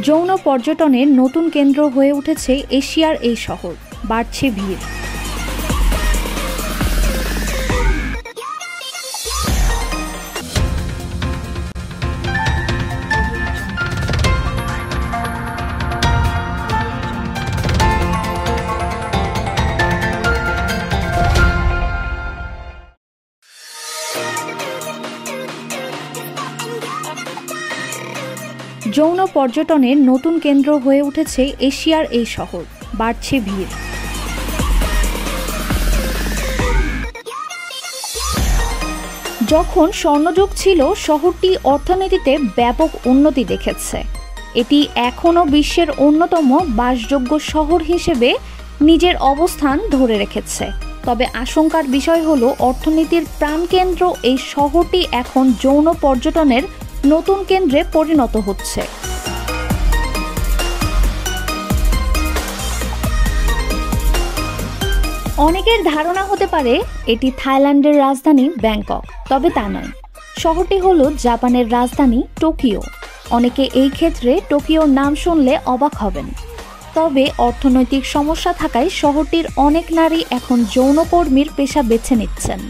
যৌন পর্যটনের নতুন কেন্দ্র হয়ে উঠেছে এশিয়ার এই শহর, বাড়ছে ভিড়। যৌন পর্যটনের নতুন কেন্দ্র হয়ে উঠেছে এশিয়ার এই শহর, বাড়ছে ভিড়। যখন স্বর্ণযুগ ছিল, শহরটি অর্থনীতিতে ব্যাপক উন্নতি দেখেছে। এটি এখনও বিশ্বের অন্যতম বাসযোগ্য শহর হিসেবে নিজের অবস্থান ধরে রেখেছে। তবে আশঙ্কার বিষয় হলো, অর্থনীতির প্রাণকেন্দ্র এই শহরটি এখন যৌন পর্যটনের নতুন কেন্দ্রে পরিণত হচ্ছে। অনেকের ধারণা হতে পারে এটি থাইল্যান্ডের রাজধানী ব্যাংকক, তবে তা নয়। শহরটি হলো জাপানের রাজধানী টোকিও। অনেকে এই ক্ষেত্রে টোকিওর নাম শুনলে অবাক হবেন। তবে অর্থনৈতিক সমস্যা থাকায় শহরটির অনেক নারী এখন যৌনকর্মীর পেশা বেছে নিচ্ছেন।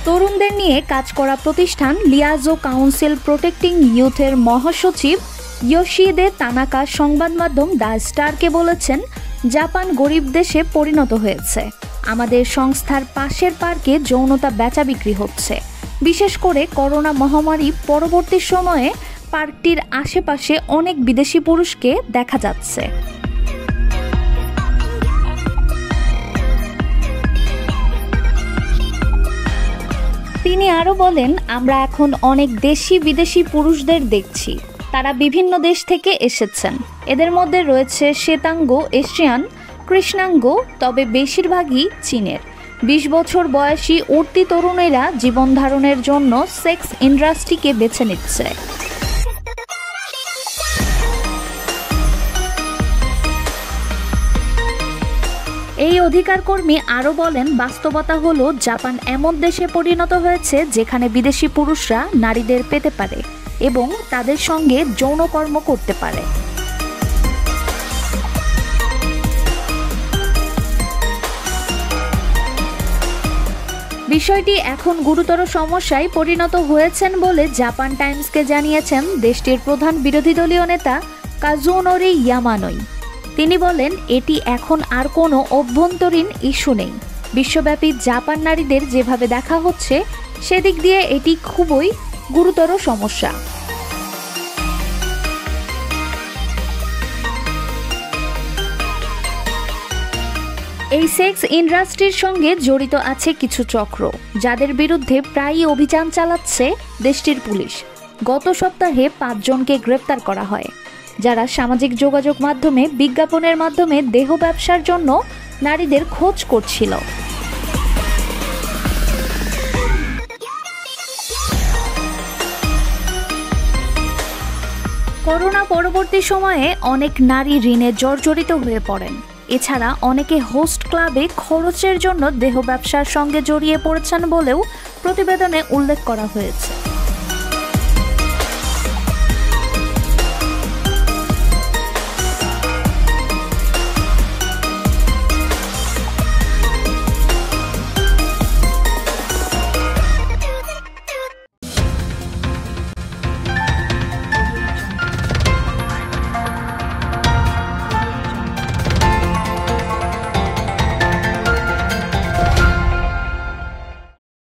তরুণদের নিয়ে কাজ করা প্রতিষ্ঠান লিয়াজো কাউন্সিল প্রোটেক্টিং ইউথের মহাসচিব ইয়োশিদে তানাকা সংবাদ মাধ্যম দ্য স্টারকে বলেছেন, জাপান গরিব দেশে পরিণত হয়েছে। আমাদের সংস্থার পাশের পার্কে যৌনতা বেচা বিক্রি হচ্ছে। বিশেষ করে করোনা মহামারী পরবর্তী সময়ে পার্কটির আশেপাশে অনেক বিদেশি পুরুষকে দেখা যাচ্ছে। তিনি আরও বলেন, আমরা এখন অনেক দেশি বিদেশি পুরুষদের দেখছি। তারা বিভিন্ন দেশ থেকে এসেছেন। এদের মধ্যে রয়েছে শ্বেতাঙ্গ, এশিয়ান, কৃষ্ণাঙ্গ, তবে বেশিরভাগই চীনের। 20 বছর বয়সী উঠতি তরুণেরা জীবন ধারণের জন্য সেক্স ইন্ডাস্ট্রিকে বেছে নিচ্ছে। এই অধিকার কর্মী আরও বলেন, বাস্তবতা হলো জাপান এমন দেশে পরিণত হয়েছে যেখানে বিদেশি পুরুষরা নারীদের পেতে পারে এবং তাদের সঙ্গে যৌনকর্ম করতে পারে। বিষয়টি এখন গুরুতর সমস্যায় পরিণত হয়েছেন বলে জাপান টাইমসকে জানিয়েছেন দেশটির প্রধান বিরোধী দলীয় নেতা কাজুনোরি ইয়ামানোই। তিনি বলেন, এটি এখন আর কোনো অভ্যন্তরীণ ইস্যু নেই। বিশ্বব্যাপী জাপান নারীদের যেভাবে দেখা হচ্ছে, সেদিক দিয়ে এটি খুবই গুরুতর সমস্যা। এই সেক্স ইন্ডাস্ট্রির সঙ্গে জড়িত আছে কিছু চক্র, যাদের বিরুদ্ধে প্রায়ই অভিযান চালাচ্ছে দেশটির পুলিশ। গত সপ্তাহে 5 জনকে গ্রেপ্তার করা হয়, যারা সামাজিক যোগাযোগ মাধ্যমে বিজ্ঞাপনের মাধ্যমে দেহ ব্যবসার জন্য নারীদের খোঁজ করছিল। করোনা পরবর্তী সময়ে অনেক নারী ঋণে জর্জরিত হয়ে পড়েন। এছাড়া অনেকে হোস্ট ক্লাবে খরচের জন্য দেহ ব্যবসার সঙ্গে জড়িয়ে পড়েছেন বলেও প্রতিবেদনে উল্লেখ করা হয়েছে।